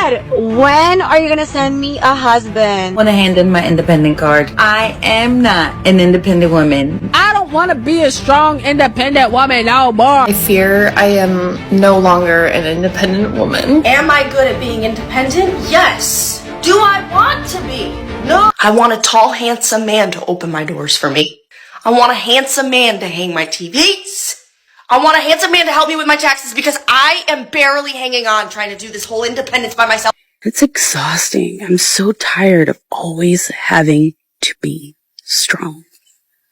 Dad, when are you gonna send me a husband? I want to hand in my independent card. I am not an independent woman. I don't want to be a strong, independent woman no more. I fear I am no longer an independent woman. Am I good at being independent? Yes. Do I want to be? No. I want a tall, handsome man to open my doors for me. I want a handsome man to hang my TVs. I want a handsome man to help me with my taxes because I am barely hanging on trying to do this whole independence by myself. It's exhausting. I'm so tired of always having to be strong.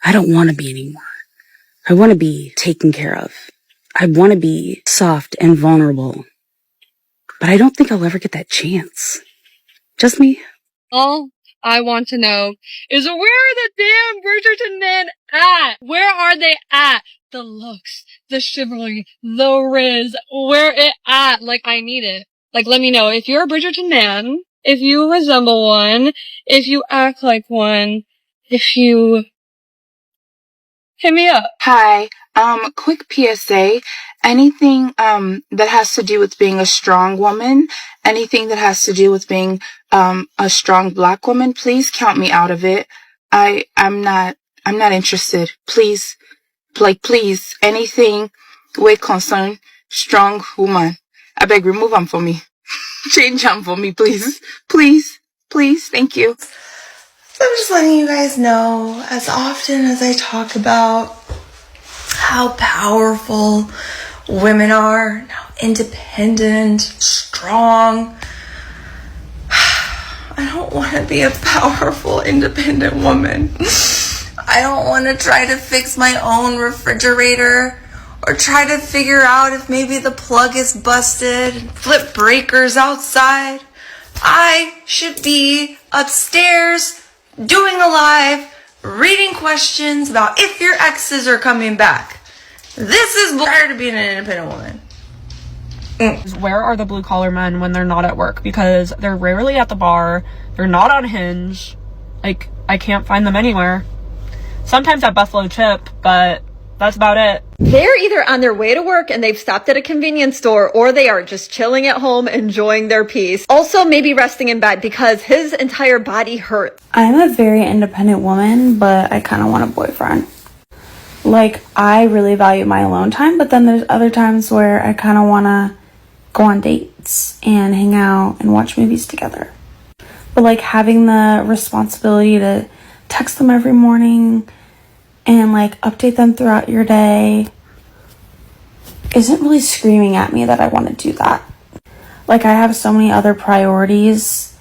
I don't want to be anymore. I want to be taken care of. I want to be soft and vulnerable. But I don't think I'll ever get that chance. Just me. All I want to know is where are the damn Bridgerton men at? Where are they at? The looks, the chivalry, the riz, where it at? Like, I need it. Like, let me know if you're a Bridgerton man, if you resemble one, if you act like one, if you... Hit me up. Hi, quick PSA. Anything, that has to do with being a strong woman, anything that has to do with being, a strong black woman, please count me out of it. I'm not interested. Please, please, anything with concern, strong woman. I beg, remove them for me. Change them for me, please. Please, thank you. So I'm just letting you guys know, as often as I talk about how powerful women are, how independent, strong, I don't want to be a powerful, independent woman. I don't want to try to fix my own refrigerator or try to figure out if maybe the plug is busted, flip breakers outside. I should be upstairs doing a live, reading questions about if your exes are coming back. This is prior to being an independent woman. Where are the blue collar men when they're not at work? Because they're rarely at the bar. They're not on Hinge. Like, I can't find them anywhere. Sometimes at Buffalo Chip, but that's about it. They're either on their way to work and they've stopped at a convenience store, or they are just chilling at home, enjoying their peace. Also, maybe resting in bed because his entire body hurts. I'm a very independent woman, but I kind of want a boyfriend. Like, I really value my alone time, but then there's other times where I kind of want to go on dates and hang out and watch movies together. But like having the responsibility to text them every morning and like update them throughout your day isn't really screaming at me that I want to do that. Like, I have so many other priorities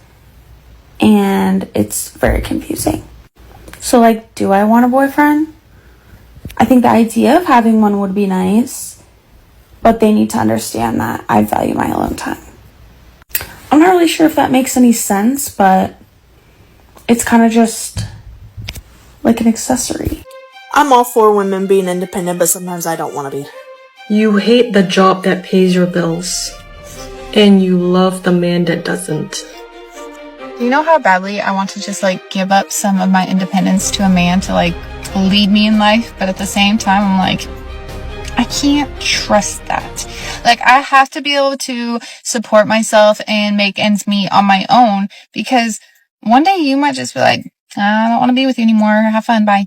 and it's very confusing. So like, do I want a boyfriend? I think the idea of having one would be nice, but they need to understand that I value my alone time. I'm not really sure if that makes any sense, but it's kind of just like an accessory. I'm all for women being independent, but sometimes I don't want to be. You hate the job that pays your bills, and you love the man that doesn't. Do you know how badly I want to just like give up some of my independence to a man to like lead me in life, but at the same time I'm like, I can't trust that. Like, I have to be able to support myself and make ends meet on my own, because one day you might just be like, I don't want to be with you anymore. Have fun. Bye.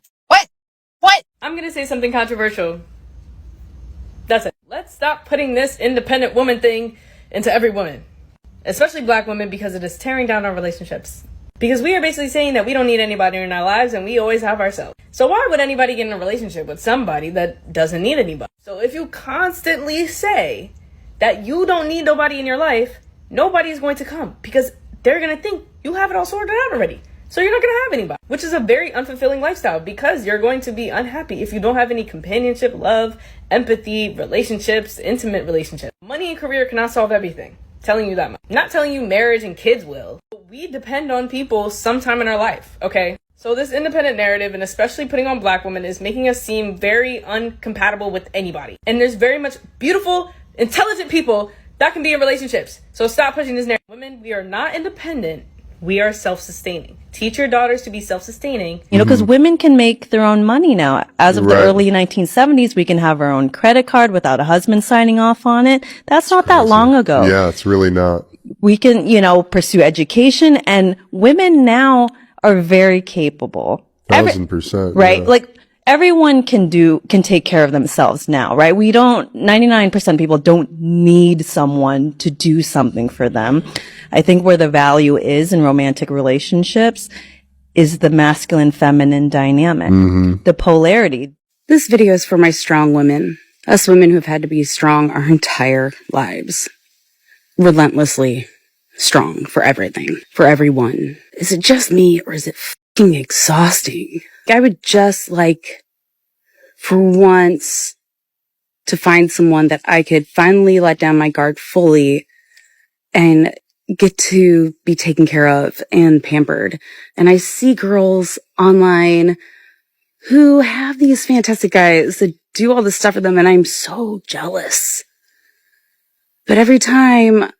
What? I'm gonna say something controversial. That's it. Let's stop putting this independent woman thing into every woman, especially black women, because it is tearing down our relationships. Because we are basically saying that we don't need anybody in our lives and we always have ourselves. So why would anybody get in a relationship with somebody that doesn't need anybody? So if you constantly say that you don't need nobody in your life, nobody's going to come because they're going to think you have it all sorted out already. So you're not going to have anybody, which is a very unfulfilling lifestyle, because you're going to be unhappy if you don't have any companionship, love, empathy, relationships, intimate relationships. Money and career cannot solve everything. Telling you that much. I'm not telling you marriage and kids will. But we depend on people sometime in our life, okay? So this independent narrative, and especially putting on black women, is making us seem very uncompatible with anybody. And there's very much beautiful, intelligent people that can be in relationships. So stop pushing this narrative. Women, we are not independent. We are self-sustaining. Teach your daughters to be self-sustaining. You know, because women can make their own money now. As of the early 1970s, we can have our own credit card without a husband signing off on it. That's not that long ago. Yeah, it's really not. We can, you know, pursue education, and women now are very capable. 1000%. Right? Yeah. Like, everyone can take care of themselves now, right? 99% of people don't need someone to do something for them. I think where the value is in romantic relationships is the masculine feminine dynamic, the polarity. This video is for my strong women, us women who have had to be strong our entire lives. Relentlessly strong for everything, for everyone. Is it just me, or is it fucking exhausting? I would just like, for once, to find someone that I could finally let down my guard fully and get to be taken care of and pampered. And I see girls online who have these fantastic guys that do all this stuff for them, and I'm so jealous. But every time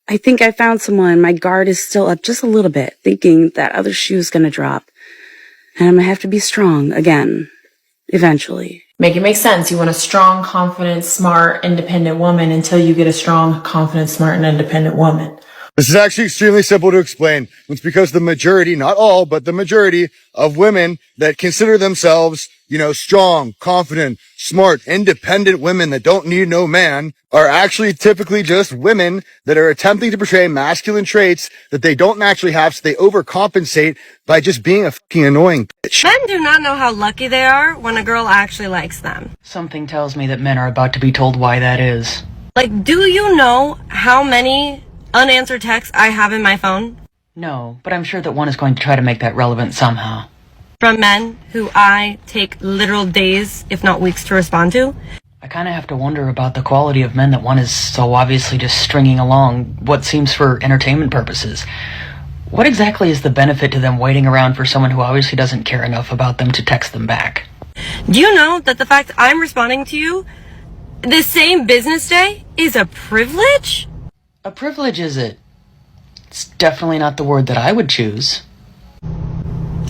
I think I found someone, my guard is still up just a little bit, thinking that other shoe is going to drop. And I'm going to have to be strong again, eventually. Make it make sense. You want a strong, confident, smart, independent woman until you get a strong, confident, smart, and independent woman. This is actually extremely simple to explain. It's because the majority, not all, but the majority of women that consider themselves, you know, strong, confident, smart, independent women that don't need no man are actually typically just women that are attempting to portray masculine traits that they don't naturally have, so they overcompensate by just being a fucking annoying bitch. Men do not know how lucky they are when a girl actually likes them. Something tells me that men are about to be told why that is. Like, do you know how many unanswered texts I have in my phone? No, but I'm sure that one is going to try to make that relevant somehow. From men who I take literal days, if not weeks, to respond to. I kind of have to wonder about the quality of men that one is so obviously just stringing along what seems for entertainment purposes. What exactly is the benefit to them waiting around for someone who obviously doesn't care enough about them to text them back? Do you know that the fact I'm responding to you the same business day is a privilege? A privilege, is it? It's definitely not the word that I would choose.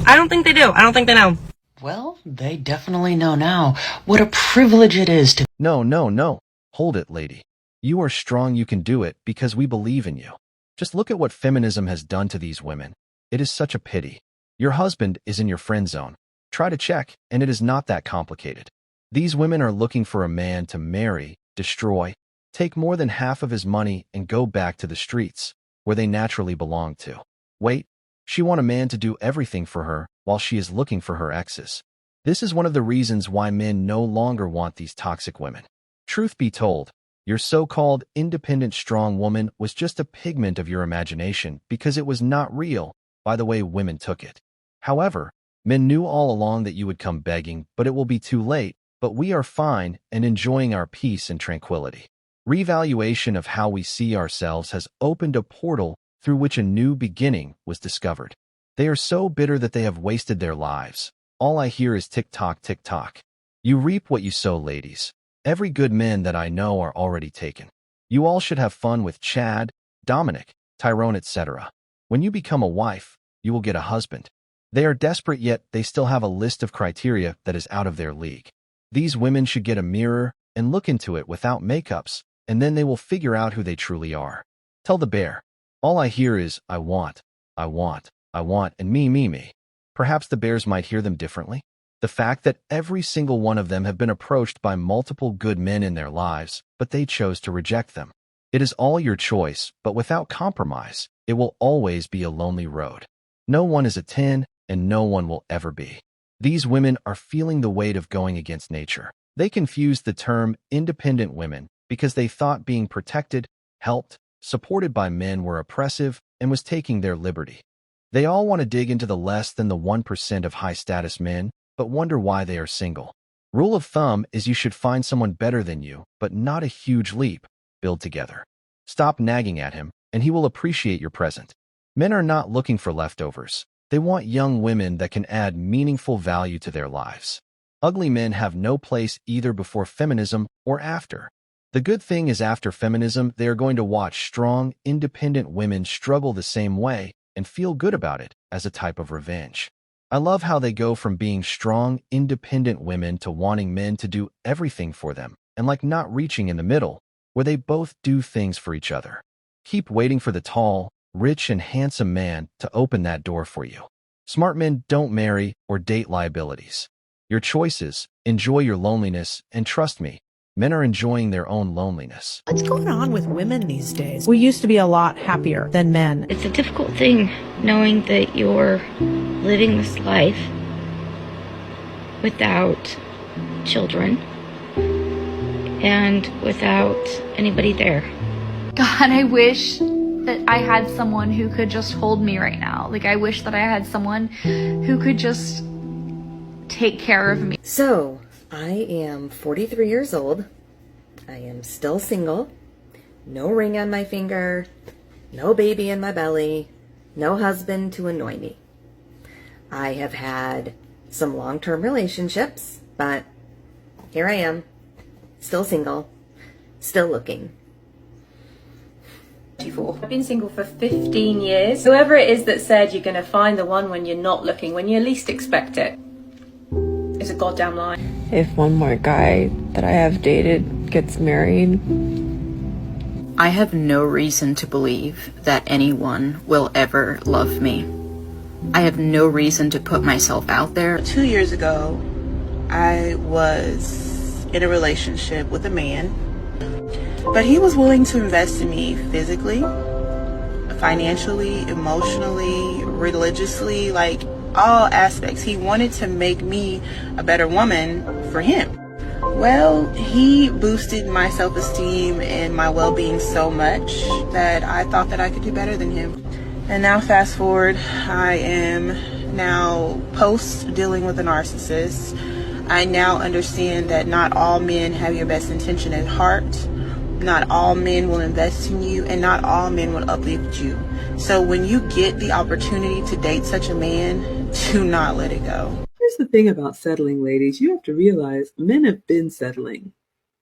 I don't think they do. I don't think they know. Well, they definitely know now what a privilege it is to— No. Hold it, lady. You are strong, you can do it, because we believe in you. Just look at what feminism has done to these women. It is such a pity. Your husband is in your friend zone. Try to check, and it is not that complicated. These women are looking for a man to marry, destroy, take more than half of his money, and go back to the streets, where they naturally belong to. Wait, she wants a man to do everything for her while she is looking for her exes. This is one of the reasons why men no longer want these toxic women. Truth be told, your so-called independent strong woman was just a pigment of your imagination because it was not real by the way women took it. However, men knew all along that you would come begging, but it will be too late, but we are fine and enjoying our peace and tranquility. Revaluation of how we see ourselves has opened a portal through which a new beginning was discovered. They are so bitter that they have wasted their lives. All I hear is tick-tock, tick-tock. You reap what you sow, ladies. Every good man that I know are already taken. You all should have fun with Chad, Dominic, Tyrone, etc. When you become a wife, you will get a husband. They are desperate, yet they still have a list of criteria that is out of their league. These women should get a mirror and look into it without makeups, and then they will figure out who they truly are. Tell the bear. All I hear is, I want, and me. Perhaps the bears might hear them differently. The fact that every single one of them have been approached by multiple good men in their lives, but they chose to reject them. It is all your choice, but without compromise, it will always be a lonely road. No one is a 10, and no one will ever be. These women are feeling the weight of going against nature. They confused the term independent women because they thought being protected, helped, supported by men were oppressive and was taking their liberty. They all want to dig into the less than the 1% of high-status men, but wonder why they are single. Rule of thumb is you should find someone better than you, but not a huge leap. Build together. Stop nagging at him, and he will appreciate your present. Men are not looking for leftovers. They want young women that can add meaningful value to their lives. Ugly men have no place either before feminism or after. The good thing is after feminism, they are going to watch strong, independent women struggle the same way and feel good about it as a type of revenge. I love how they go from being strong, independent women to wanting men to do everything for them and like not reaching in the middle, where they both do things for each other. Keep waiting for the tall, rich, and handsome man to open that door for you. Smart men don't marry or date liabilities. Your choices, enjoy your loneliness, and trust me, men are enjoying their own loneliness. What's going on with women these days? We used to be a lot happier than men. It's a difficult thing knowing that you're living this life without children and without anybody there. God, I wish that I had someone who could just hold me right now. Like, I wish that I had someone who could just take care of me. So, I am 43 years old. I am still single. No ring on my finger. No baby in my belly. No husband to annoy me. I have had some long-term relationships, but here I am. Still single. Still looking. I've been single for 15 years. Whoever it is that said you're going to find the one when you're not looking, when you least expect it, is a goddamn lie. If one more guy that I have dated gets married, I have no reason to believe that anyone will ever love me. I have no reason to put myself out there. 2 years ago, I was in a relationship with a man, but he was willing to invest in me physically, financially, emotionally, religiously, like all aspects. He wanted to make me a better woman for him. Well, he boosted my self-esteem and my well-being so much that I thought that I could do better than him. And now fast forward, I am now post dealing with a narcissist. I now understand that not all men have your best intention at heart. Not all men will invest in you, and not all men will uplift you. So when you get the opportunity to date such a man, do not let it go. Here's the thing about settling, ladies. You have to realize men have been settling.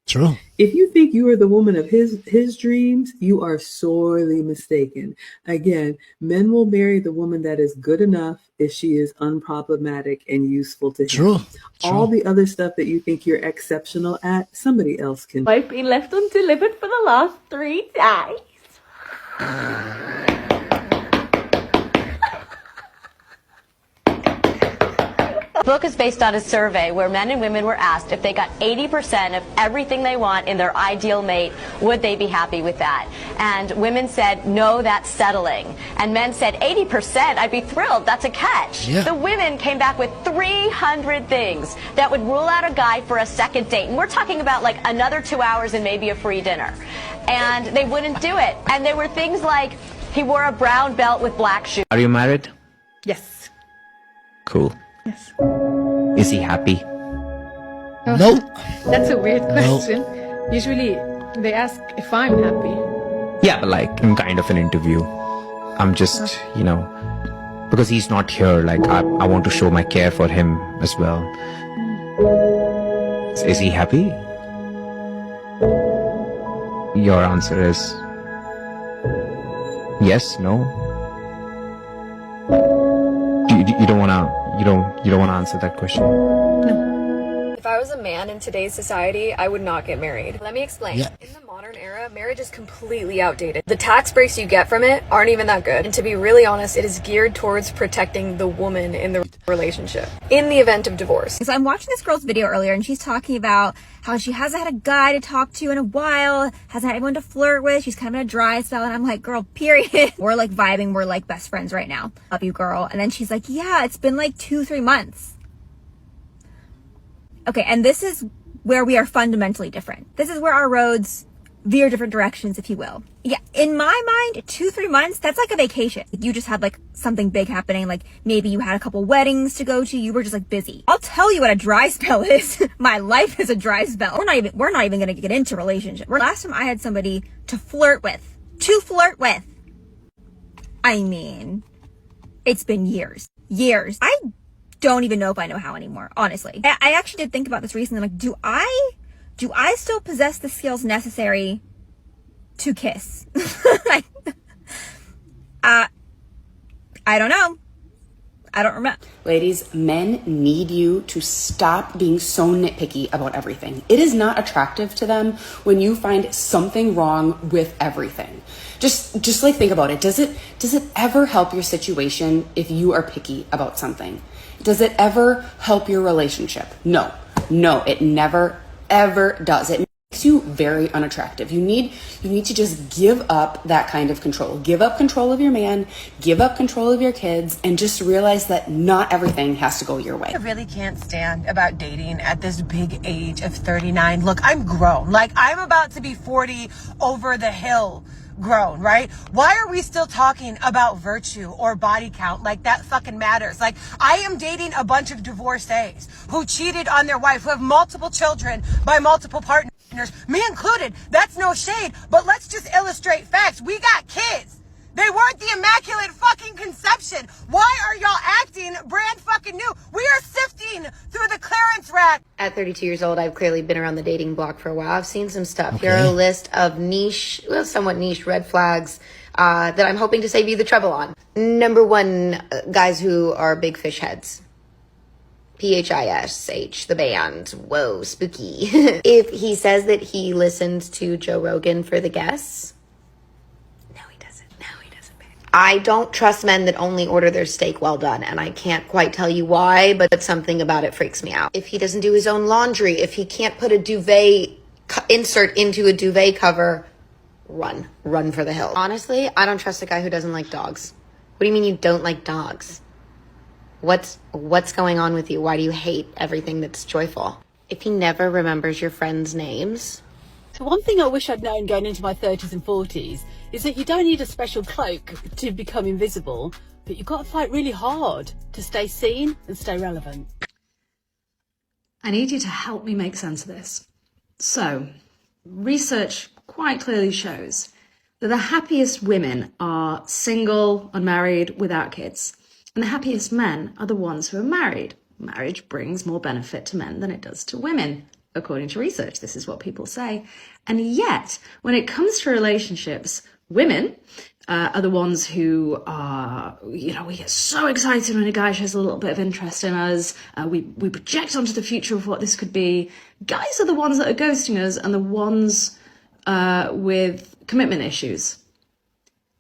True. If you think you are the woman of his dreams, you are sorely mistaken. Again, men will marry the woman that is good enough if she is unproblematic and useful to him. True. All the other stuff that you think you're exceptional at, somebody else can. I've been left undelivered for the last 3 days. The book is based on a survey where men and women were asked if they got 80% of everything they want in their ideal mate, would they be happy with that? And women said, no, that's settling. And men said, 80%, I'd be thrilled, that's a catch. Yeah. The women came back with 300 things that would rule out a guy for a second date. And we're talking about like another 2 hours and maybe a free dinner. And they wouldn't do it. And there were things like, he wore a brown belt with black shoes. Are you married? Yes. Cool. Yes. Is he happy? Nope. That's a weird question. Usually they ask if I'm happy. Yeah, but like in kind of an interview. I'm just, because he's not here, like I want to show my care for him as well. Is he happy? Your answer is yes, no? You don't want to answer that question? No. If I was a man in today's society, I would not get married. Let me explain. Yeah. In the modern era, marriage is completely outdated. The tax breaks you get from it aren't even that good. And to be really honest, it is geared towards protecting the woman in the relationship in the event of divorce. So I'm watching this girl's video earlier and she's talking about how she hasn't had a guy to talk to in a while, hasn't had anyone to flirt with, she's kind of in a dry spell, and I'm like, girl, period. We're like vibing, we're like best friends right now. Love you, girl. And then she's like, yeah, it's been like 2-3 months. Okay, and this is where we are fundamentally different. This is where our roads veer different directions, if you will. Yeah, in my mind, 2-3 months, that's like a vacation. You just had like something big happening, like maybe you had a couple weddings to go to, you were just like busy. I'll tell you what a dry spell is. My life is a dry spell. We're not even gonna get into relationship. Last time I had somebody to flirt with. I mean, it's been years. I don't even know if I know how anymore, honestly. I actually did think about this recently. Like, do I still possess the skills necessary to kiss? I don't know. I don't remember. Ladies, men need you to stop being so nitpicky about everything. It is not attractive to them when you find something wrong with everything. Just like think about it. Does it ever help your situation if you are picky about something? Does it ever help your relationship? No, it never ever does. It makes you very unattractive. You need to just give up that kind of control. Give up control of your man, give up control of your kids, and just realize that not everything has to go your way. I really can't stand about dating at this big age of 39. Look, I'm grown. Like, I'm about to be 40 over the hill grown, right? Why are we still talking about virtue or body count like that fucking matters? Like, I am dating a bunch of divorcees who cheated on their wife, who have multiple children by multiple partners, me included. That's no shade, but let's just illustrate facts. We got kids. They weren't the immaculate fucking conception. Why are y'all acting brand fucking new? We are sifting through the clearance rack. At 32 years old, I've clearly been around the dating block for a while. I've seen some stuff. Okay. Here are a list of somewhat niche red flags that I'm hoping to save you the trouble on. Number 1, guys who are big fish heads. PHISH, the band. Whoa, spooky. If he says that he listens to Joe Rogan for the guests, I don't trust men that only order their steak well done, and I can't quite tell you why, but something about it freaks me out. If he doesn't do his own laundry, if he can't put a duvet insert into a duvet cover, run for the hills. Honestly, I don't trust a guy who doesn't like dogs. What do you mean you don't like dogs? What's going on with you? Why do you hate everything that's joyful? If he never remembers your friends' names. So one thing I wish I'd known going into my 30s and 40s is that you don't need a special cloak to become invisible, but you've got to fight really hard to stay seen and stay relevant. I need you to help me make sense of this. So, research quite clearly shows that the happiest women are single, unmarried, without kids. And the happiest men are the ones who are married. Marriage brings more benefit to men than it does to women. According to research, this is what people say. And yet, when it comes to relationships, women are the ones who are, we get so excited when a guy shows a little bit of interest in us. We project onto the future of what this could be. Guys are the ones that are ghosting us and the ones with commitment issues.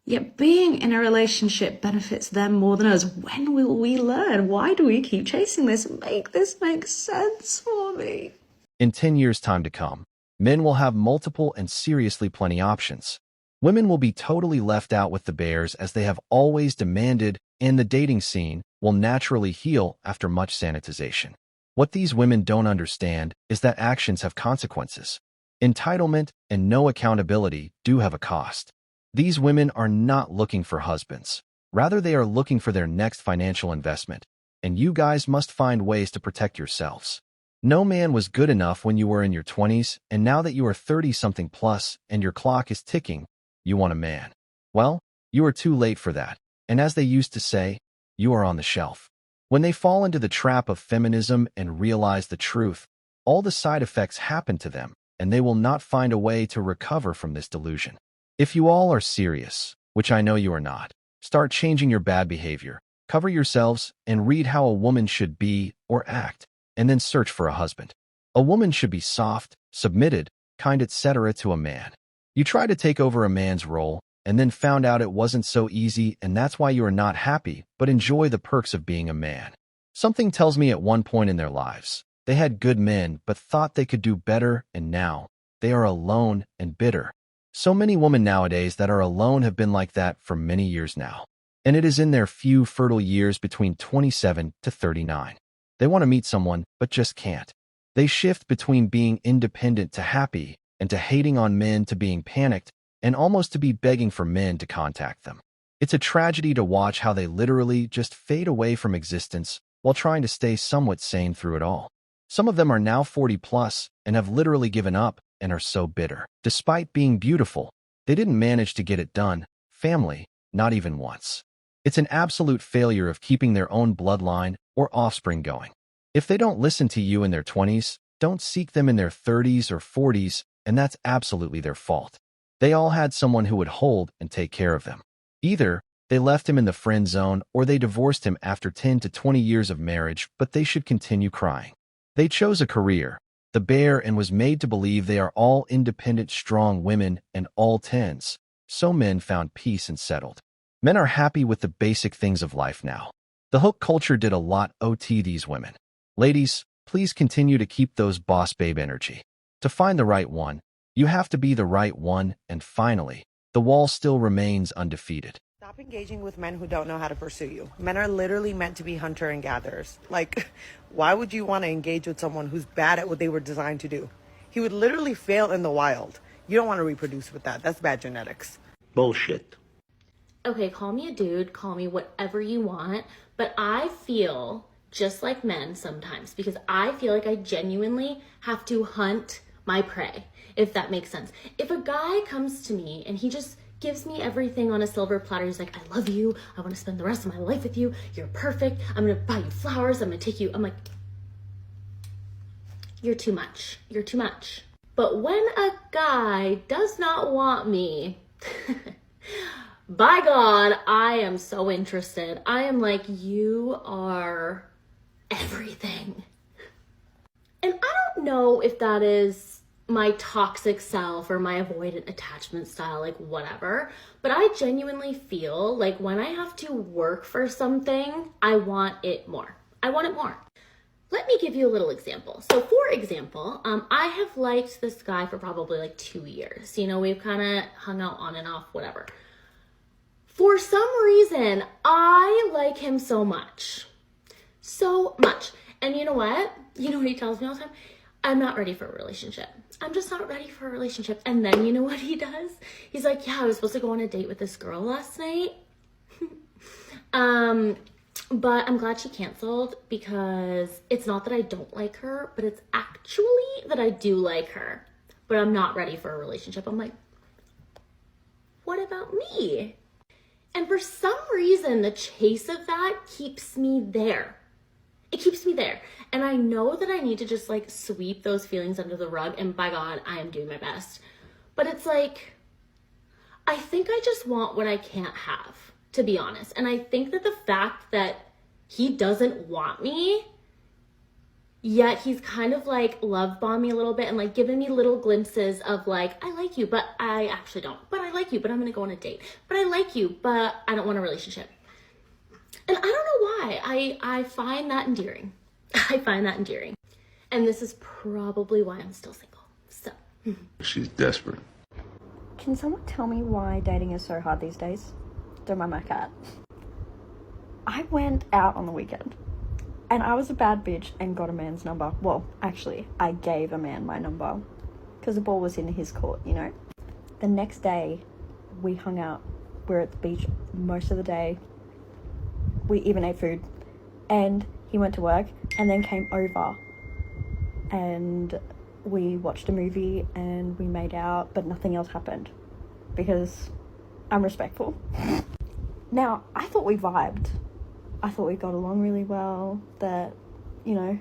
Yet being in a relationship benefits them more than us. When will we learn? Why do we keep chasing this? Make this make sense for me. In 10 years' time to come, men will have multiple and seriously plenty options. Women will be totally left out with the bears as they have always demanded, and the dating scene will naturally heal after much sanitization. What these women don't understand is that actions have consequences. Entitlement and no accountability do have a cost. These women are not looking for husbands. Rather, they are looking for their next financial investment, and you guys must find ways to protect yourselves. No man was good enough when you were in your 20s, and now that you are 30-something plus and your clock is ticking, you want a man. Well, you are too late for that, and as they used to say, you are on the shelf. When they fall into the trap of feminism and realize the truth, all the side effects happen to them, and they will not find a way to recover from this delusion. If you all are serious, which I know you are not, start changing your bad behavior, cover yourselves, and read how a woman should be or act, and then search for a husband. A woman should be soft, submitted, kind, etc. to a man. You try to take over a man's role, and then found out it wasn't so easy, and that's why you are not happy, but enjoy the perks of being a man. Something tells me at one point in their lives, they had good men but thought they could do better, and now they are alone and bitter. So many women nowadays that are alone have been like that for many years now, and it is in their few fertile years between 27 to 39. They want to meet someone, but just can't. They shift between being independent to happy and to hating on men to being panicked and almost to be begging for men to contact them. It's a tragedy to watch how they literally just fade away from existence while trying to stay somewhat sane through it all. Some of them are now 40 plus and have literally given up and are so bitter. Despite being beautiful, they didn't manage to get it done, family, not even once. It's an absolute failure of keeping their own bloodline or offspring going. If they don't listen to you in their 20s, don't seek them in their 30s or 40s, and that's absolutely their fault. They all had someone who would hold and take care of them. Either They left him in the friend zone, or they divorced him after 10 to 20 years of marriage, but they should continue crying. They chose a career, the bear, and was made to believe they are all independent, strong women and all tens. So men found peace and settled. Men are happy with the basic things of life now. The hook culture did a lot to these women. Ladies, please continue to keep those boss babe energy. To find the right one, you have to be the right one, and finally, the wall still remains undefeated. Stop engaging with men who don't know how to pursue you. Men are literally meant to be hunter and gatherers. Like, why would you want to engage with someone who's bad at what they were designed to do? He would literally fail in the wild. You don't want to reproduce with that. That's bad genetics. Bullshit. Okay, call me a dude, call me whatever you want, but I feel just like men sometimes because I feel like I genuinely have to hunt my prey, if that makes sense. If a guy comes to me and he just gives me everything on a silver platter, he's like, I love you, I want to spend the rest of my life with you, you're perfect, I'm gonna buy you flowers, I'm gonna take you, I'm like, you're too much, you're too much. But when a guy does not want me, by God, I am so interested. I am like, you are everything. And I don't know if that is my toxic self or my avoidant attachment style, like whatever, but I genuinely feel like when I have to work for something, I want it more. I want it more. Let me give you a little example. So for example, I have liked this guy for probably like 2 years. You know, we've kind of hung out on and off, whatever. For some reason, I like him so much. So much. And you know what? You know what he tells me all the time? I'm not ready for a relationship. I'm just not ready for a relationship. And then you know what he does? He's like, yeah, I was supposed to go on a date with this girl last night. But I'm glad she canceled because it's not that I don't like her, but it's actually that I do like her. But I'm not ready for a relationship. I'm like, what about me? And for some reason, the chase of that keeps me there. It keeps me there. And I know that I need to just like sweep those feelings under the rug. And by God, I am doing my best. But it's like, I think I just want what I can't have, to be honest. And I think that the fact that he doesn't want me, yet he's kind of like love bombed me a little bit and like giving me little glimpses of like, I like you, but I actually don't. But I like you, but I'm gonna go on a date. But I like you, but I don't want a relationship. And I don't know why. I find that endearing. I find that endearing. And this is probably why I'm still single. So. She's desperate. Can someone tell me why dating is so hard these days? Don't mind my cat. I went out on the weekend and I was a bad bitch and got a man's number. Well, actually, I gave a man my number because the ball was in his court, you know. The next day, we hung out. We were at the beach most of the day. We even ate food. And he went to work and then came over. And we watched a movie and we made out, but nothing else happened because I'm respectful. Now, I thought we vibed. I thought we got along really well, that, you know,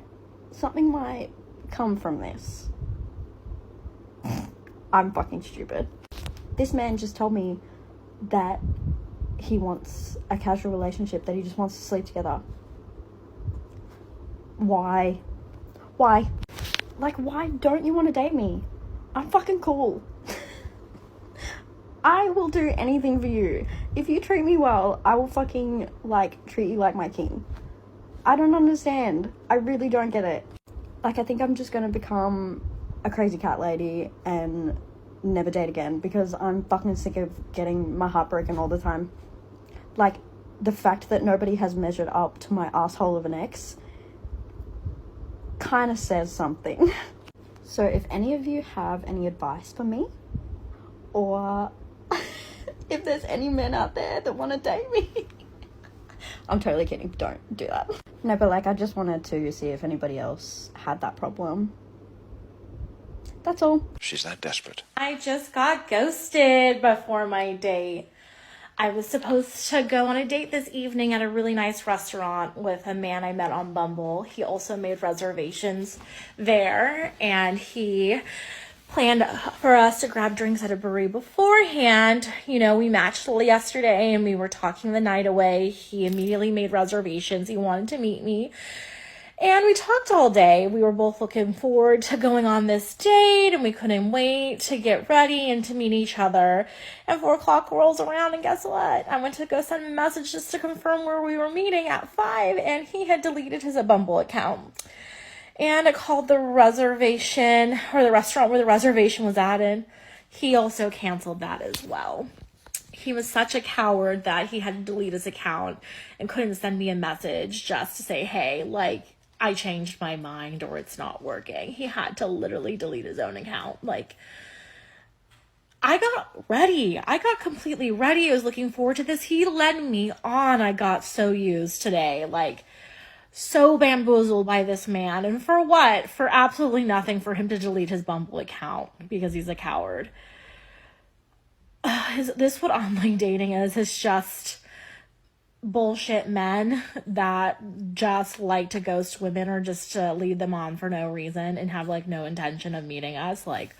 something might come from this. I'm fucking stupid. This man just told me that he wants a casual relationship, that he just wants to sleep together. Why? Why? Like, why don't you want to date me? I'm fucking cool. I will do anything for you. If you treat me well, I will fucking, like, treat you like my king. I don't understand. I really don't get it. Like, I think I'm just gonna become a crazy cat lady and never date again because I'm fucking sick of getting my heart broken all the time. Like, the fact that nobody has measured up to my asshole of an ex kind of says something. So if any of you have any advice for me, or if there's any men out there that want to date me, I'm totally kidding, don't do that. No, but like, I just wanted to see if anybody else had that problem. That's all. She's that desperate. I just got ghosted before my date. I was supposed to go on a date this evening at a really nice restaurant with a man I met on Bumble. He also made reservations there, and he planned for us to grab drinks at a brewery beforehand. You know, we matched yesterday and we were talking the night away. He immediately made reservations. He wanted to meet me. And we talked all day. We were both looking forward to going on this date, and we couldn't wait to get ready and to meet each other. And 4 o'clock rolls around, and guess what? I went to go send him a message just to confirm where we were meeting at 5, and he had deleted his Bumble account. And I called the reservation, or the restaurant where the reservation was at, and he also canceled that as well. He was such a coward that he had to delete his account and couldn't send me a message just to say, hey, like, I changed my mind or it's not working. He had to literally delete his own account. Like, I got ready. I got completely ready. I was looking forward to this. He led me on. I got so used today. Like, so bamboozled by this man. And for what? For absolutely nothing, for him to delete his Bumble account because he's a coward. Is this what online dating is? It's just bullshit men that just like to ghost women or just to lead them on for no reason and have like no intention of meeting us. Like,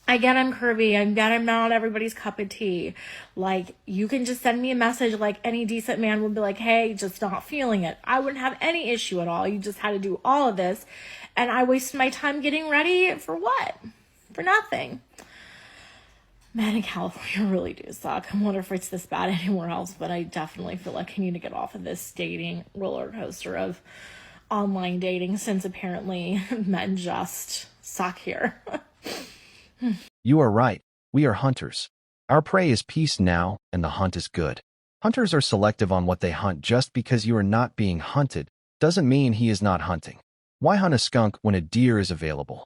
I get I'm curvy, I get I'm not everybody's cup of tea. Like, you can just send me a message like any decent man would be like, hey, just not feeling it. I wouldn't have any issue at all. You just had to do all of this, and I wasted my time getting ready for what? For nothing. Men in California really do suck. I wonder if it's this bad anywhere else, but I definitely feel like I need to get off of this dating roller coaster of online dating, since apparently men just suck here. You are right. We are hunters. Our prey is peace now, and the hunt is good. Hunters are selective on what they hunt. Just because you are not being hunted doesn't mean he is not hunting. Why hunt a skunk when a deer is available?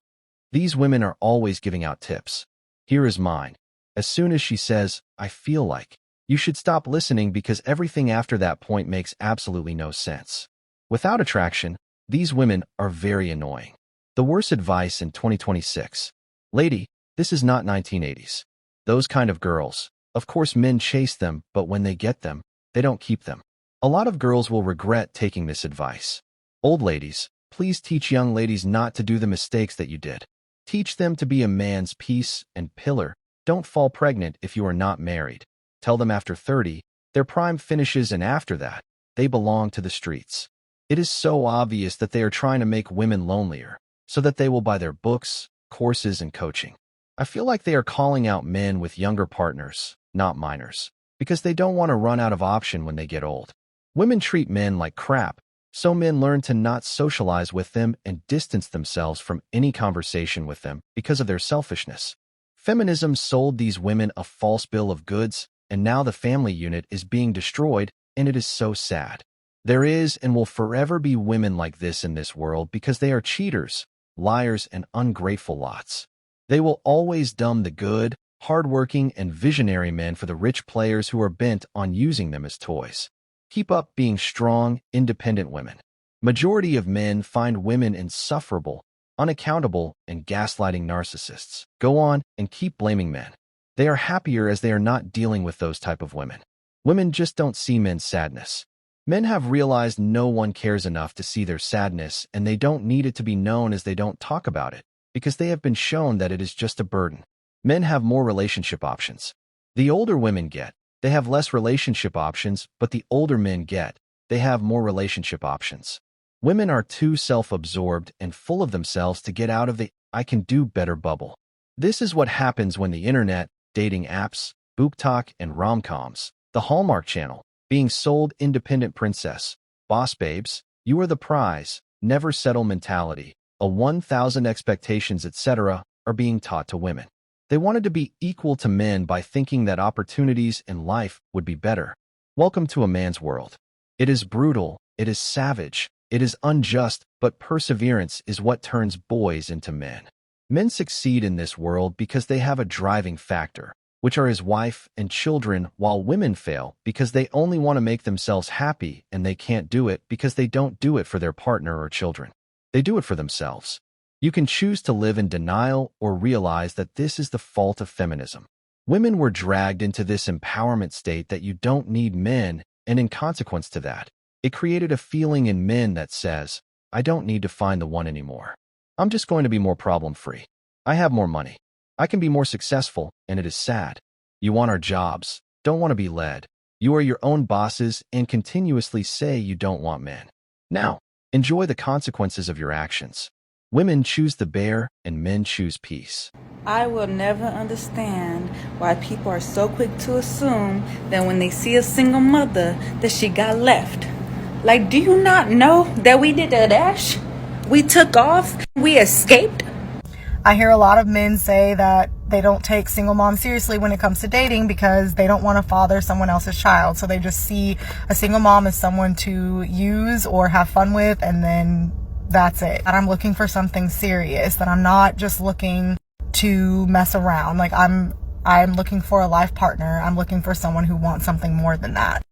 These women are always giving out tips. Here is mine. As soon as she says, I feel like, you should stop listening because everything after that point makes absolutely no sense. Without attraction, these women are very annoying. The worst advice in 2026. Lady, this is not 1980s. Those kind of girls, of course men chase them, but when they get them, they don't keep them. A lot of girls will regret taking this advice. Old ladies, please teach young ladies not to do the mistakes that you did. Teach them to be a man's peace and pillar. Don't fall pregnant if you are not married. Tell them after 30, their prime finishes, and after that, they belong to the streets. It is so obvious that they are trying to make women lonelier, so that they will buy their books, courses, and coaching. I feel like they are calling out men with younger partners, not minors, because they don't want to run out of option when they get old. Women treat men like crap, so men learn to not socialize with them and distance themselves from any conversation with them because of their selfishness. Feminism sold these women a false bill of goods, and now the family unit is being destroyed, and it is so sad. There is and will forever be women like this in this world because they are cheaters, liars, and ungrateful lots. They will always dumb the good, hardworking, and visionary men for the rich players who are bent on using them as toys. Keep up being strong, independent women. Majority of men find women insufferable, unaccountable, and gaslighting narcissists. Go on and keep blaming men. They are happier as they are not dealing with those type of women. Women just don't see men's sadness. Men have realized no one cares enough to see their sadness, and they don't need it to be known as they don't talk about it, because they have been shown that it is just a burden. Men have more relationship options. The older women get, they have less relationship options, but the older men get, they have more relationship options. Women are too self-absorbed and full of themselves to get out of the I can do better bubble. This is what happens when the internet, dating apps, BookTok, and rom-coms, the Hallmark Channel, being sold independent princess, boss babes, you are the prize, never settle mentality, a 1,000 expectations, etc., are being taught to women. They wanted to be equal to men by thinking that opportunities in life would be better. Welcome to a man's world. It is brutal, it is savage, it is unjust, but perseverance is what turns boys into men. Men succeed in this world because they have a driving factor, which are his wife and children, while women fail because they only want to make themselves happy and they can't do it because they don't do it for their partner or children. They do it for themselves. You can choose to live in denial or realize that this is the fault of feminism. Women were dragged into this empowerment state that you don't need men, and in consequence to that, it created a feeling in men that says, I don't need to find the one anymore. I'm just going to be more problem-free. I have more money. I can be more successful, and it is sad. You want our jobs, don't want to be led. You are your own bosses and continuously say you don't want men. Now, enjoy the consequences of your actions. Women choose the bear and men choose peace. I will never understand why people are so quick to assume that when they see a single mother that she got left. Like, do you not know that we did a dash? We took off, we escaped. I hear a lot of men say that they don't take single moms seriously when it comes to dating because they don't want to father someone else's child. So they just see a single mom as someone to use or have fun with, and then that's it. And I'm looking for something serious, that I'm not just looking to mess around. Like I'm looking for a life partner. I'm looking for someone who wants something more than that.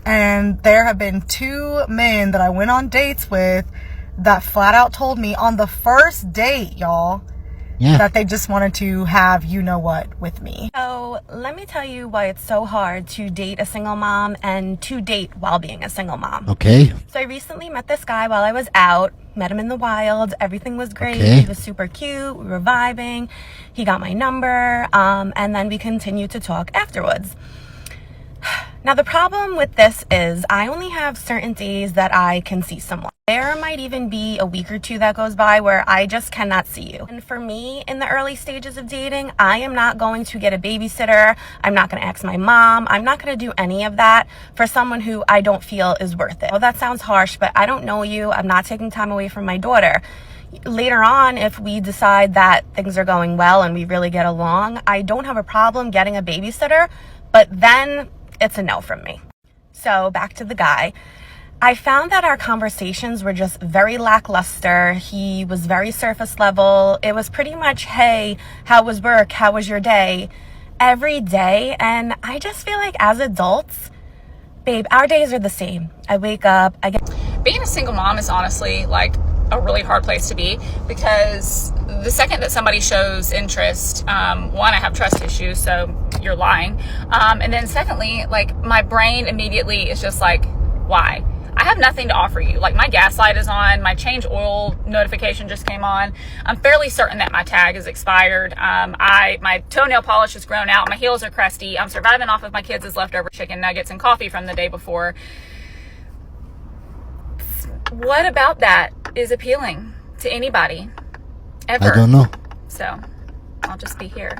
And there have been 2 men that I went on dates with that flat out told me on the first date, y'all, that they just wanted to have you know what with me. So let me tell you why it's so hard to date a single mom and to date while being a single mom. Okay. So I recently met this guy while I was out, met him in the wild. Everything was great. Okay. He was super cute. We were vibing. He got my number. And then we continued to talk afterwards. Now, the problem with this is I only have certain days that I can see someone. There might even be a week or 2 that goes by where I just cannot see you. And for me, in the early stages of dating, I am not going to get a babysitter. I'm not going to ask my mom. I'm not going to do any of that for someone who I don't feel is worth it. Well, that sounds harsh, but I don't know you. I'm not taking time away from my daughter. Later on, if we decide that things are going well and we really get along, I don't have a problem getting a babysitter, but then it's a no from me. So back to the guy. I found that our conversations were just very lackluster. He was very surface level. It was pretty much, hey, how was work? How was your day? Every day. And I just feel like as adults, babe, our days are the same. I wake up, I get... Being a single mom is honestly like a really hard place to be, because the second that somebody shows interest, one, I have trust issues, so you're lying. And then secondly, like my brain immediately is just like, why? I have nothing to offer you. Like my gas light is on, my change oil notification just came on. I'm fairly certain that my tag is expired. My toenail polish has grown out. My heels are crusty. I'm surviving off of my kids' leftover chicken nuggets and coffee from the day before. What about that is appealing to anybody ever? I don't know. So I'll just be here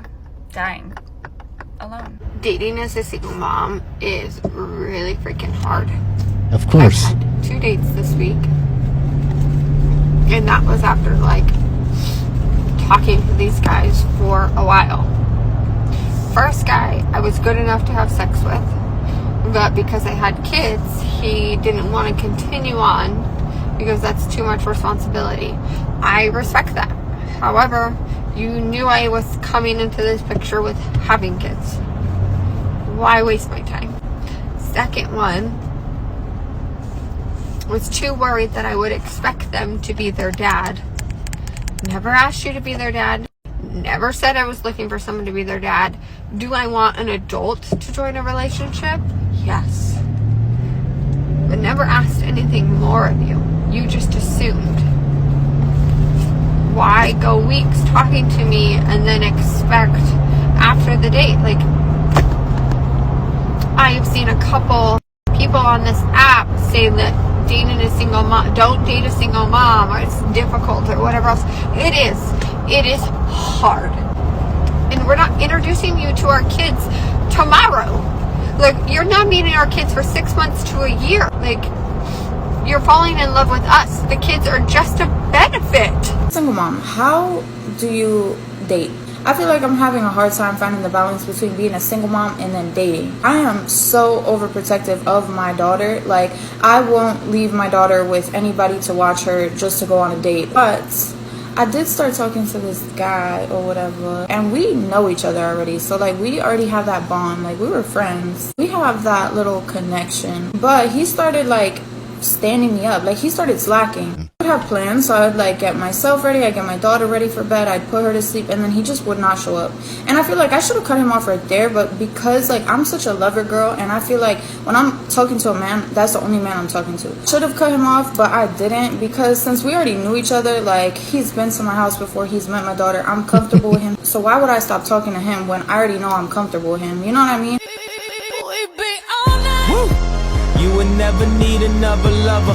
dying alone. Dating as a single mom is really freaking hard. Of course. I've had 2 dates this week, and that was after like talking to these guys for a while. First guy I was good enough to have sex with, but because I had kids, he didn't want to continue on because that's too much responsibility. I respect that. However, you knew I was coming into this picture with having kids. Why waste my time? Second one was too worried that I would expect them to be their dad. Never asked you to be their dad. Never said I was looking for someone to be their dad. Do I want an adult to join a relationship? Yes. But never asked anything more of you. You just assumed. Why go weeks talking to me and then expect after the date? Like, I've seen a couple people on this app say that dating a single mom, don't date a single mom, or it's difficult, or whatever else. It is hard. And we're not introducing you to our kids tomorrow. Like, you're not meeting our kids for 6 months to a year. Like, you're falling in love with us. The kids are just a benefit. Single mom, how do you date? I feel like I'm having a hard time finding the balance between being a single mom and then dating. I am so overprotective of my daughter. Like, I won't leave my daughter with anybody to watch her just to go on a date. But I did start talking to this guy or whatever, and we know each other already. So like, we already have that bond. Like, we were friends. We have that little connection. But he started like standing me up. Like, he started slacking. We would have plans, so I'd like get myself ready, I'd get my daughter ready for bed, I'd put her to sleep, and then he just would not show up. And I feel like I should have cut him off right there, but because like I'm such a lover girl, and I feel like when I'm talking to a man, that's the only man I'm talking to. Should have cut him off, but I didn't, because since we already knew each other, like he's been to my house before, he's met my daughter, I'm comfortable with him. So why would I stop talking to him when I already know I'm comfortable with him? You know what I mean? You would never need another lover.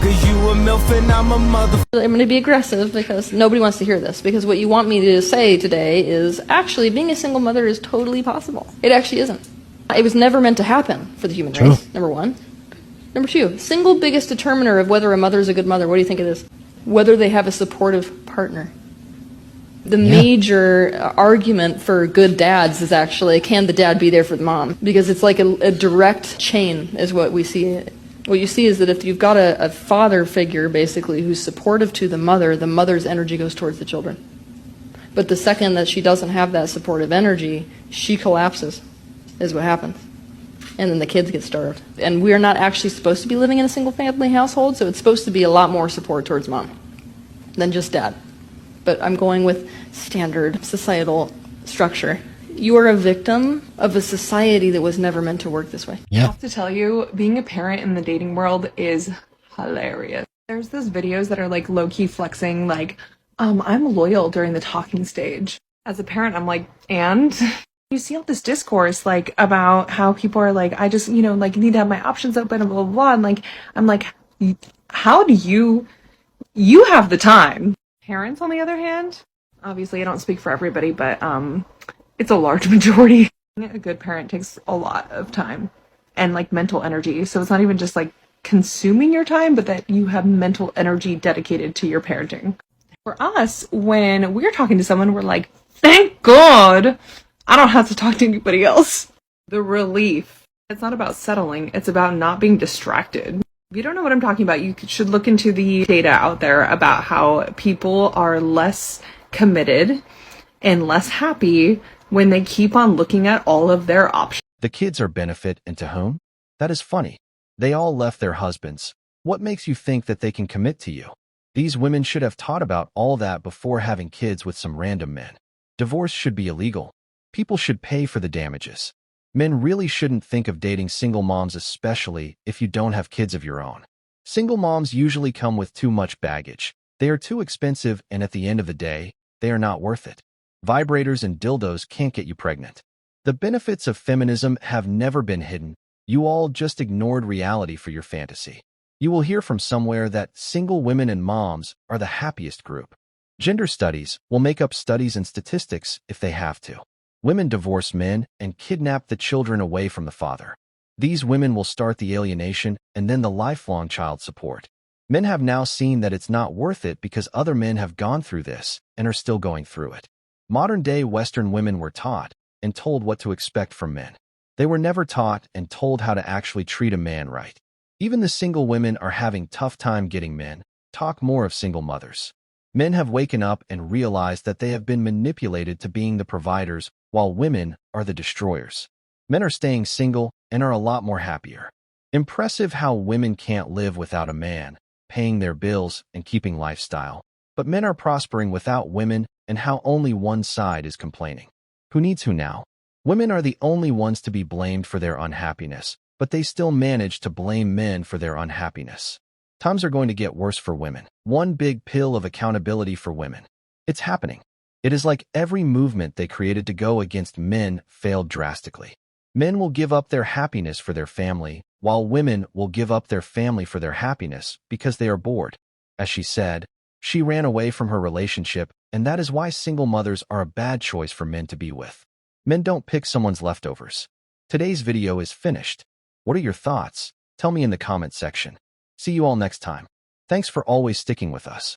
Cause you a MILF and I'm a mother. I'm going to be aggressive because nobody wants to hear this, because what you want me to say today is actually being a single mother is totally possible. It actually isn't. It was never meant to happen for the human race, number one. Number two, single biggest determiner of whether a mother is a good mother, what do you think it is? Whether they have a supportive partner. The major argument for good dads is actually, can the dad be there for the mom? Because it's like a direct chain is what we see. What you see is that if you've got a father figure, basically, who's supportive to the mother's energy goes towards the children. But the second that she doesn't have that supportive energy, she collapses, is what happens. And then the kids get starved. And we're not actually supposed to be living in a single family household, so it's supposed to be a lot more support towards mom than just dad. But I'm going with standard societal structure. You are a victim of a society that was never meant to work this way. I have to tell you, being a parent in the dating world is hilarious. There's those videos that are like low-key flexing, like, I'm loyal during the talking stage. As a parent, I'm like, and? You see all this discourse, like, about how people are like, I just, like, need to have my options open and blah, blah, blah. And like, I'm like, how do you have the time? Parents, on the other hand, obviously I don't speak for everybody, but it's a large majority. A good parent takes a lot of time and like mental energy. So it's not even just like consuming your time, but that you have mental energy dedicated to your parenting. For us, when we're talking to someone, we're like, thank God I don't have to talk to anybody else. The relief. It's not about settling. It's about not being distracted. If you don't know what I'm talking about, you should look into the data out there about how people are less committed and less happy when they keep on looking at all of their options. The kids are benefit, and to whom? That is funny. They all left their husbands. What makes you think that they can commit to you? These women should have taught about all that before having kids with some random men. Divorce should be illegal. People should pay for the damages. Men really shouldn't think of dating single moms, especially if you don't have kids of your own. Single moms usually come with too much baggage. They are too expensive, and at the end of the day, they are not worth it. Vibrators and dildos can't get you pregnant. The benefits of feminism have never been hidden. You all just ignored reality for your fantasy. You will hear from somewhere that single women and moms are the happiest group. Gender studies will make up studies and statistics if they have to. Women divorce men and kidnap the children away from the father. These women will start the alienation and then the lifelong child support. Men have now seen that it's not worth it because other men have gone through this and are still going through it. Modern-day Western women were taught and told what to expect from men. They were never taught and told how to actually treat a man right. Even the single women are having tough time getting men. Talk more of single mothers. Men have waken up and realized that they have been manipulated to being the providers, while women are the destroyers. Men are staying single and are a lot more happier. Impressive how women can't live without a man, paying their bills and keeping lifestyle. But men are prospering without women, and how only one side is complaining. Who needs who now? Women are the only ones to be blamed for their unhappiness, but they still manage to blame men for their unhappiness. Times are going to get worse for women. One big pill of accountability for women. It's happening. It is like every movement they created to go against men failed drastically. Men will give up their happiness for their family, while women will give up their family for their happiness because they are bored. As she said, she ran away from her relationship, and that is why single mothers are a bad choice for men to be with. Men don't pick someone's leftovers. Today's video is finished. What are your thoughts? Tell me in the comment section. See you all next time. Thanks for always sticking with us.